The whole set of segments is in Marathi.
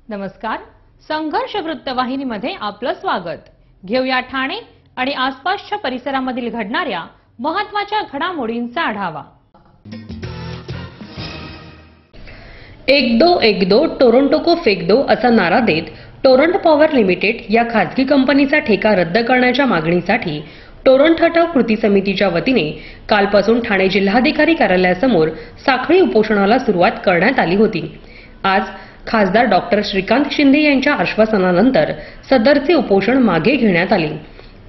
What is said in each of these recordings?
नमस्कार, संघर्ष वृत्तवाहिनीमध्ये आपलं स्वागत। घेऊया ठाणे आणि आसपासच्या परिसरामधील घडणाऱ्या महत्त्वाच्या घडामोडींचा आढावा। एक दो टोरंटो को फेक दो असा नारा देत टोरंटो पॉवर लिमिटेड या खासगी कंपनीचा ठेका रद्द करण्याच्या मागणीसाठी टोरंटो हटाव कृती समितीच्या वतीने कालपासून ठाणे जिल्हाधिकारी कार्यालयासमोर साखळी उपोषणाला सुरुवात करण्यात आली होती। आज खासदार डॉक्टर श्रीकांत शिंदे यांच्या आश्वासनानंतर सदरचे उपोषण मागे घेण्यात आले।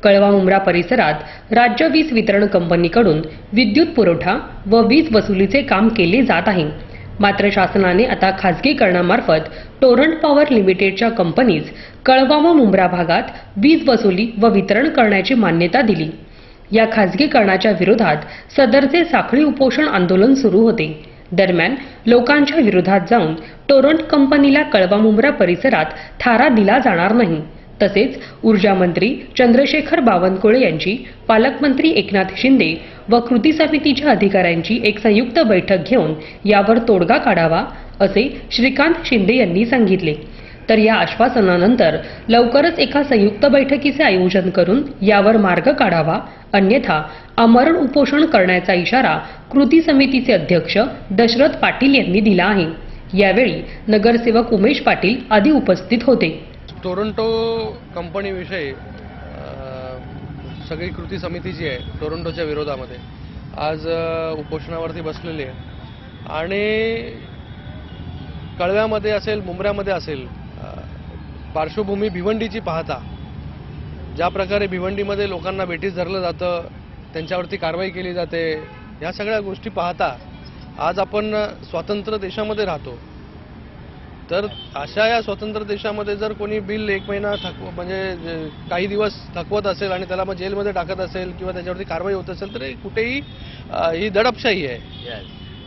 कळवा मुंब्रा परिसरात राज्य वीज वितरण कंपनीकडून विद्युत पुरवठा व वीज वसुलीचे काम केले जात आहे। मात्र शासनाने आता खासगीकरणामार्फत टोरंटो पॉवर लिमिटेडच्या कंपनीज कळवा व मुंब्रा भागात वीज वसुली व वितरण करण्याची मान्यता दिली। या खासगीकरणाच्या विरोधात सदरचे साखळी उपोषण आंदोलन सुरू होते। दरम्यान लोकांच्या विरोधात जाऊन टोरंटो कंपनीला कळवा मुंब्रा परिसरात थारा दिला जाणार नाही। तसेच ऊर्जा मंत्री चंद्रशेखर बावनकुळे यांची पालकमंत्री एकनाथ शिंदे व कृती समितीच्या अधिकाऱ्यांची एक संयुक्त बैठक घेऊन यावर तोडगा काढावा असे श्रीकांत शिंदे यांनी सांगितले। तर या आश्वासनानंतर लवकरच एका संयुक्त बैठकीचे आयोजन करून यावर मार्ग काढावा, अन्यथा आमरण उपोषण करण्याचा इशारा कृती समितीचे अध्यक्ष दशरथ पाटील यांनी दिला आहे। यावेळी नगरसेवक उमेश पाटील आदी उपस्थित होते। टोरंटो कंपनी विषयी सगळी कृती समिती जी आहे टोरंटोच्या विरोधामध्ये आज उपोषणावरती बसलेली आहे आणि कळव्यामध्ये असेल मुंब्र्यामध्ये असेल पार्श्वभूमी भिवंडीची पाहता ज्या प्रकारे भिवंडीमध्ये लोकांना बेटीस धरलं जातं, त्यांच्यावरती कारवाई केली जाते, या सगळ्या गोष्टी पाहता आज आपण स्वतंत्र देशामध्ये राहतो। तर अशा या स्वतंत्र देशामध्ये जर कोणी बिल एक महिना म्हणजे काही दिवस थकवत असेल आणि त्याला मग जेलमध्ये टाकत असेल किंवा त्याच्यावरती कारवाई होत असेल तर कुठेही ही दडपशाही आहे,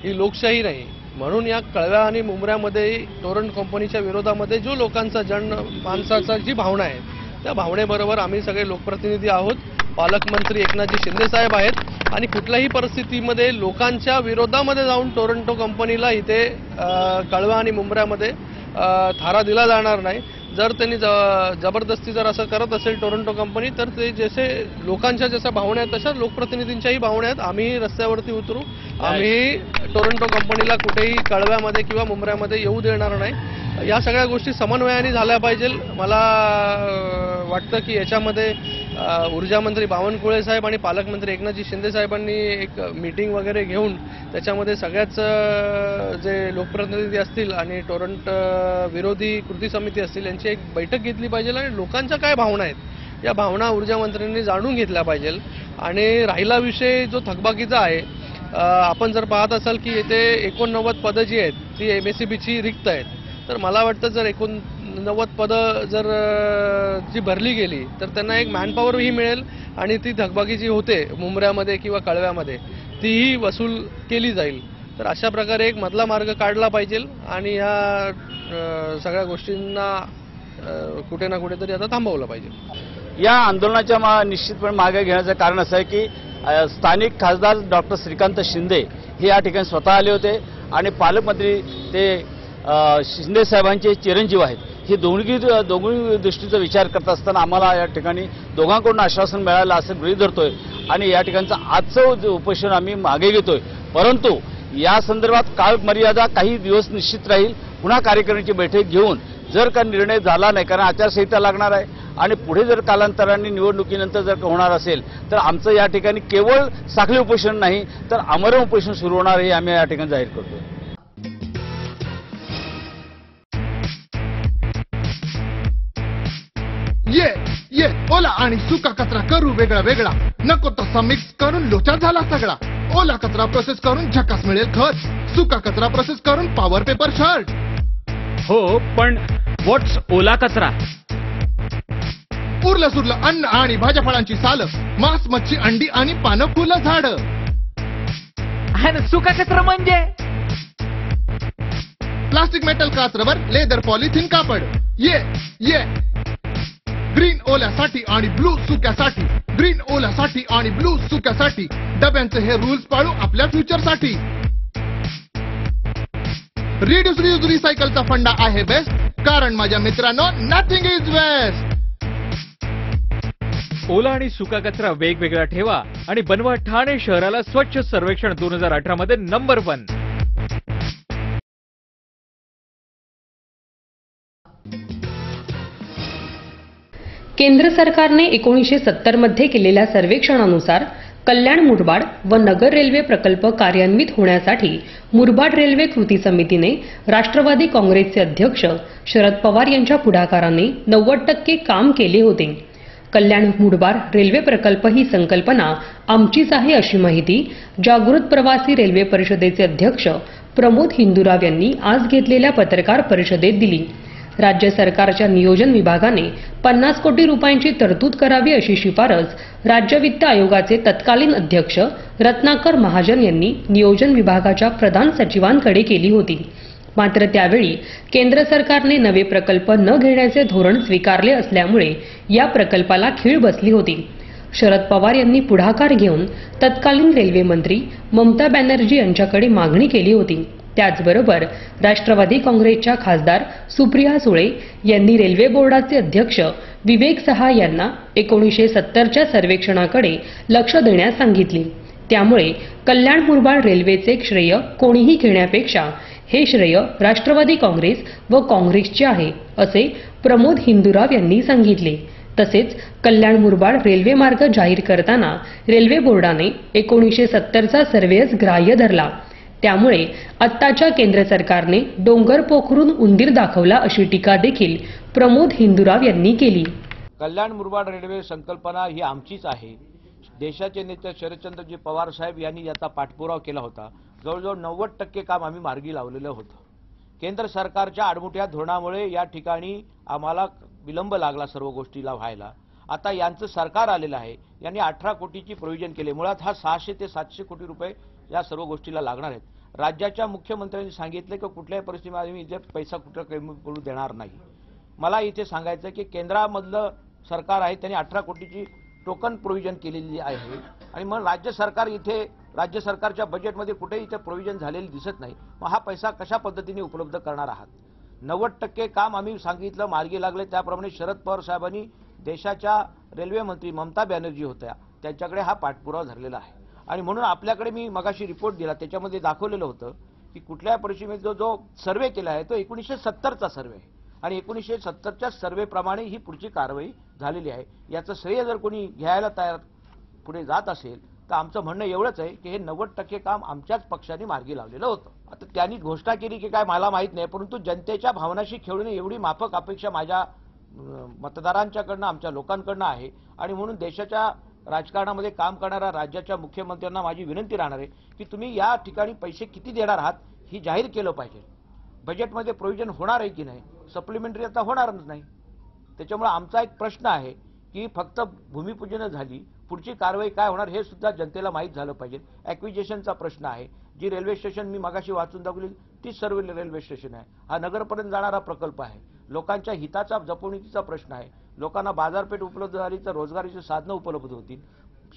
ही लोकशाही नाही। म्हणून या कळव्या आणि मुंब्र्यामध्ये टोरंटो कंपनीच्या विरोधामध्ये जो लोकांचा माणसाचा जी भावना आहे त्या भावनेबरोबर आम्ही सगळे लोकप्रतिनिधी आहोत। पालकमंत्री एकनाथजी शिंदे साहेब आहेत आणि कुठल्याही परिस्थितीमध्ये लोकांच्या विरोधामध्ये जाऊन टोरंटो कंपनीला इथे कळवा आणि मुंब्र्यामध्ये थारा दिला जाणार नाही। जर त्यांनी जबरदस्ती जर असं करत असेल टोरंटो कंपनी तर ते जसे लोकांच्या जशा भावना आहेत तशा लोकप्रतिनिधींच्याही भावना आहेत। आम्ही रस्त्यावरती उतरू, आम्ही टोरंटो कंपनीला कुठेही कळव्यामध्ये किंवा मुंब्र्यामध्ये येऊ देणार नाही। या सगळ्या गोष्टी समन्वयाने झाल्या पाहिजे। मला वाटतं की याच्यामध्ये ऊर्जा मंत्री बावनकुळे साहेब आणि पालकमंत्री एकनाथजी शिंदे साहेबांनी एक मीटिंग वगैरे घेऊन त्याच्यामध्ये सगळ्याच जे लोकप्रतिनिधी असतील आणि टोरंटो विरोधी कृती समिती असतील यांची एक बैठक घेतली पाहिजे आणि लोकांच्या काय भावना आहेत या भावना ऊर्जा मंत्र्यांनी जाणून घेतल्या पाहिजे। आणि राहिला विषय जो थकबाकीचा आहे, आपण जर पाहत असाल की येथे 89 पदं जी आहेत ती MSEBची रिक्त आहेत। तर मला वाटतं जर 89 पदं जर जी भरली गेली तर त्यांना एक मॅनपॉवरही मिळेल आणि ती थकबाकी जी होते मुंब्र्यामध्ये किंवा कळव्यामध्ये तीही वसूल केली जाईल। तर अशा प्रकारे एक मधला मार्ग काढला पाहिजे आणि या सगळ्या गोष्टींना कुठे ना कुठेतरी आता थांबवलं पाहिजे। या आंदोलनाच्या निश्चितपणे मागे घेण्याचं कारण असं आहे की स्थानिक खासदार डॉक्टर श्रीकांत शिंदे हे या ठिकाणी स्वतः आले होते आणि पालकमंत्री ते शिंदे साहेबांचे चिरंजीव आहेत। हे दोन्ही दृष्टीचा विचार करत असताना आम्हाला या ठिकाणी दोघांकडून आश्वासन मिळालं असं गृहीत धरतोय आणि या ठिकाणचं आजचं उपोषण आम्ही मागे घेतोय। परंतु या संदर्भात काळ मर्यादा काही दिवस निश्चित राहील। पुन्हा कार्यकारिणीची बैठक घेऊन जर का निर्णय झाला नाही, कारण आचारसंहिता लागणार आहे आणि पुढे जर कालांतराने निवडणुकीनंतर जर होणार असेल तर आमचं या ठिकाणी केवळ साखळी उपोषण नाही तर आमरण उपोषण सुरू होणार हे आम्ही या ठिकाणी जाहीर करतोय। ये ओला आणि सुका कचरा करू वेगळा वेगळा, नको तसा मिक्स करून लोचा झाला सगळा। ओला कचरा प्रोसेस करून झकास मिळेल खत, सुका कचरा प्रोसेस करून पॉवर पेपर शर्ट। हो, पण व्हॉट्स ओला कचरा? उरलं सुरलं अन्न आणि भाज्या फळांची साल, मांस मच्छी अंडी आणि पानं फुलं झाड। आणि सुका कचरा म्हणजे प्लास्टिक मेटल काच रबर लेदर पॉलिथिन कापड। ये ग्रीन ओल्यासाठी आणि ब्लू सुक्यासाठी, ग्रीन ओल्यासाठी आणि ब्लू सुक्यासाठी डब्यांचे हे रूल्स पाळू आपल्या फ्युचरसाठी। रिड्यूस रियूज रिसायकलचा फंडा आहे बेस्ट, कारण माझ्या मित्रांनो नथिंग इज वेस्ट. ओला आणि सुका कचरा वेगवेगळा ठेवा आणि बनवा ठाणे शहराला स्वच्छ सर्वेक्षण 2018 मध्ये नंबर 1. केंद्र सरकारने 1970 मध्ये केलेल्या सर्वेक्षणानुसार कल्याण मुरबाड व नगर रेल्वे प्रकल्प कार्यान्वित होण्यासाठी मुरबाड रेल्वे कृती समितीने राष्ट्रवादी काँग्रेसचे अध्यक्ष शरद पवार यांच्या पुढाकाराने 90% काम केले होते. कल्याण मुरबाड रेल्वे प्रकल्प ही संकल्पना आमचीच आहे अशी माहिती जागृत प्रवासी रेल्वे परिषदेचे अध्यक्ष प्रमोद हिंदुराव यांनी आज घेतलेल्या पत्रकार परिषदेत दिली. राज्य सरकारच्या नियोजन विभागाने 50 कोटी रुपयांची तरतूद करावी अशी शिफारस राज्य वित्त आयोगाचे तत्कालीन अध्यक्ष रत्नाकर महाजन यांनी नियोजन विभागाच्या प्रधान सचिवांकडे केली होती. मात्र त्यावेळी केंद्र सरकारने नवे प्रकल्प न घेण्याचे धोरण स्वीकारले असल्यामुळे या प्रकल्पाला खीळ बसली होती. शरद पवार यांनी पुढाकार घेऊन तत्कालीन रेल्वे मंत्री ममता बॅनर्जी यांच्याकडे मागणी केली होती. त्याचबरोबर राष्ट्रवादी काँग्रेसच्या खासदार सुप्रिया सुळे यांनी रेल्वे बोर्डाचे अध्यक्ष विवेक सहाय यांना 1970च्या सर्वेक्षणाकडे लक्ष देण्यास सांगितले. त्यामुळे कल्याण मुरबाड रेल्वेचे श्रेय कोणीही घेण्यापेक्षा हे श्रेय राष्ट्रवादी काँग्रेस व काँग्रेसचे आहे असे प्रमोद हिंदुराव यांनी सांगितले. तसेच कल्याण मुरबाड रेल्वे मार्ग जाहीर करताना रेल्वे बोर्डाने 1970चा सर्वेच ग्राह्य धरला. त्यामुळे आत्ताच्या केंद्र सरकारने डोंगर पोखरून उंदीर दाखवला अशी टीका देखील प्रमोद हिंदुराव यांनी केली. कल्याण मुरबाड रेल्वे संकल्पना ही आमचीच आहे. देशाचे नेते शरदचंद्रजी पवार साहेब यांनी याचा पाठपुरावा केला होता. जवळजवळ 90% काम आम्ही मार्गी लावलेलं होतं. केंद्र सरकारच्या आडमुठ्या धोरणामुळे या ठिकाणी आम्हाला विलंब लागला सर्व गोष्टीला व्हायला. आता यांचं सरकार आलेलं आहे. यांनी 18 कोटीची प्रोव्हिजन केले. मुळात हा 600 ते 700 कोटी रुपये या सर्व गोष्टीला लागणार आहेत. राज्याच्या मुख्यमंत्र्यांनी सांगितले की कुठल्याही परिस्थितीमध्ये आम्ही पैसा कुठं कमी पडू देणार नाही. मला इथे सांगायचं की केंद्रामधलं सरकार आहे त्यांनी 18 कोटीची टोकन प्रोव्हिजन केलेली आहे आणि मग राज्य सरकार इथे राज्य सरकारच्या बजेटमध्ये कुठेही इथे प्रोव्हिजन झालेली दिसत नाही. मग हा पैसा कशा पद्धतीने उपलब्ध करणार आहात? 90% काम आम्ही सांगितलं मार्गी लागले. त्याप्रमाणे शरद पवार साहेबांनी देशाच्या रेल्वे मंत्री ममता बॅनर्जी होत्या त्यांच्याकडे हा पाठपुरावा धरलेला आहे आणि म्हणून आपल्याकडे मी मगाशी रिपोर्ट दिला त्याच्यामध्ये दाखवलेलं होतं की कुठल्या परिस्थितीमध्ये जो सर्वे केला आहे तो 1970चा सर्वे आहे आणि 1970च्या सर्वेप्रमाणे ही पुढची कारवाई झालेली आहे. याचं श्रेय जर कोणी घ्यायला तयार पुढे जात असेल तर आमचं म्हणणं एवढंच आहे की हे 90% काम आमच्याच पक्षाने मार्गी लावलेलं होतं. आता त्यांनी घोषणा केली की काय मला माहीत नाही, परंतु जनतेच्या भावनाशी खेळून एवढी माफक अपेक्षा माझ्या मतदारांच्याकडनं आमच्या लोकांकडनं आहे आणि म्हणून देशाच्या राजकारणामध्ये काम करणाऱ्या राज्याच्या मुख्यमंत्र्यांना माझी विनंती राहणार आहे की तुम्ही या ठिकाणी पैसे किती देणार आहात ही जाहीर केलं पाहिजे. बजेटमध्ये प्रोव्हिजन होणार आहे की नाही? सप्लिमेंटरी आता होणारच नाही. त्याच्यामुळे आमचा एक प्रश्न आहे की फक्त भूमिपूजन झाली पुढची कारवाई काय होणार हे सुद्धा जनतेला माहीत झालं पाहिजे. ॲक्विजिशनचा प्रश्न आहे. जी रेल्वे स्टेशन मी मगाशी वाचून दाखवली तीच सर्व रेल्वे स्टेशन आहे. हा नगरपर्यंत जाणारा प्रकल्प आहे. लोकांच्या हिताचा जपवणुकीचा प्रश्न आहे. लोकांना बाजारपेठ उपलब्ध झाली तर रोजगाराची साधनं उपलब्ध होतील.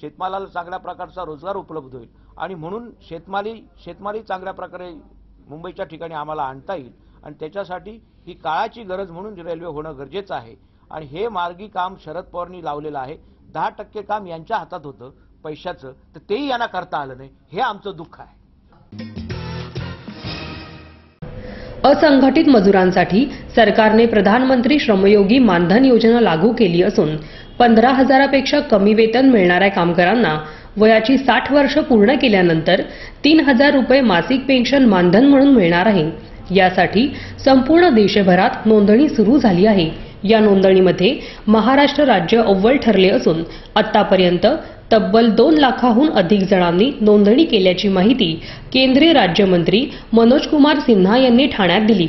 शेतमालाला चांगल्या प्रकारचा रोजगार उपलब्ध होईल आणि म्हणून शेतमाली चांगल्या प्रकारे मुंबईच्या ठिकाणी आम्हाला आणता येईल आणि त्याच्यासाठी ही काळाची गरज म्हणून रेल्वे होणं गरजेचं आहे आणि हे मार्गी काम शरद पवारांनी लावलेलं आहे. 10% काम यांच्या हातात होतं पैशाचं तर तेही यांना करता आलं नाही. हे आमचं दुःख आहे. असंघटित मजुरांसाठी सरकारने प्रधानमंत्री श्रमयोगी मानधन योजना लागू केली असून 15,000पेक्षा कमी वेतन मिळणाऱ्या कामगारांना वयाची 60 वर्ष पूर्ण केल्यानंतर 3,000 रुपये मासिक पेन्शन मानधन म्हणून मिळणार आहे. यासाठी संपूर्ण देशभरात नोंदणी सुरू झाली आहे. या नोंदणीमध्ये महाराष्ट्र राज्य अव्वल ठरले असून आतापर्यंत तब्बल 2 लाखाहून अधिक जणांनी नोंदणी केल्याची माहिती केंद्रीय राज्यमंत्री मनोज कुमार सिन्हा यांनी ठाण्यात दिली.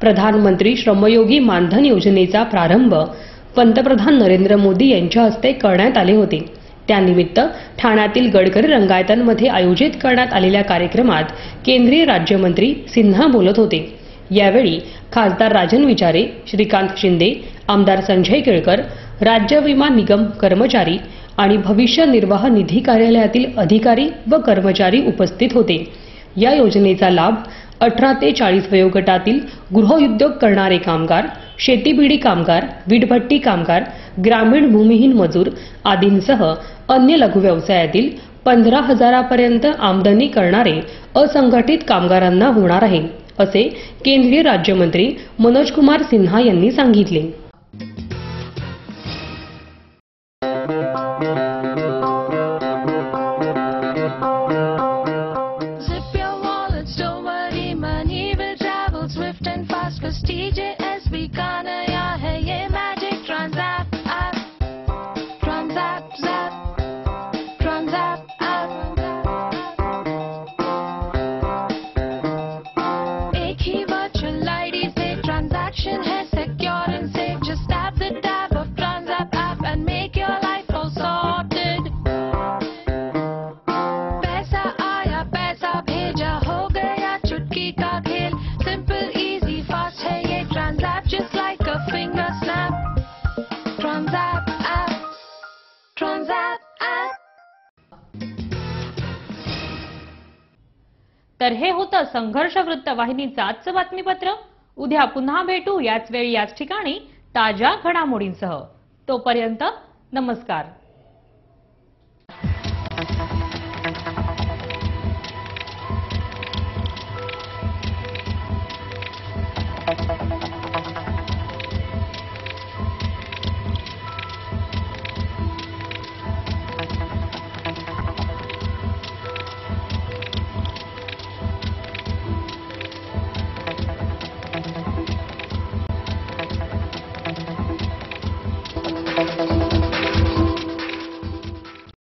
प्रधानमंत्री श्रमयोगी मानधन योजनेचा प्रारंभ पंतप्रधान नरेंद्र मोदी यांच्या हस्ते करण्यात आले होते. त्यानिमित्त ठाण्यातील गडकरी रंगायतांमध्ये आयोजित करण्यात आलेल्या कार्यक्रमात केंद्रीय राज्यमंत्री सिन्हा बोलत होते. यावेळी खासदार राजन विचारे, श्रीकांत शिंदे, आमदार संजय केळकर, राज्य विमा निगम कर्मचारी आणि भविष्य निर्वाह निधी कार्यालयातील अधिकारी व कर्मचारी उपस्थित होते. या योजनेचा लाभ 18 ते 40 वयोगटातील गृहउद्योग करणारे कामगार, शेतीबिडी कामगार, वीटभट्टी कामगार, ग्रामीण भूमिहीन मजूर आदींसह अन्य लघु व्यवसायातील 15,000 पर्यंत आमदनी करणारे असंघटित कामगारांना होणार आहे, असे केंद्रीय राज्यमंत्री मनोज कुमार सिन्हा यांनी सांगितले. Zip your wallets, don't worry, money will travel swift and fast. 'Cause TJSB का नया है ये magic Transact app. Transact Zap, Transact app. एक ही virtual ID से transaction है secure and safe. Just tap the tab of Transact app and make your life all sorted. पैसा आया पैसा भेजा हो गया चुटकी का खेल. Simple, easy, fast है ये Transact just like a finger snap. Transact app, Transact app. तर हे होतं संघर्ष वृत्तवाहिनीचं आजचं बातमीपत्र. उद्या पुन्हा भेटू याच वेळी याच ठिकाणी ताज्या घडामोडींसह. तोपर्यंत नमस्कार.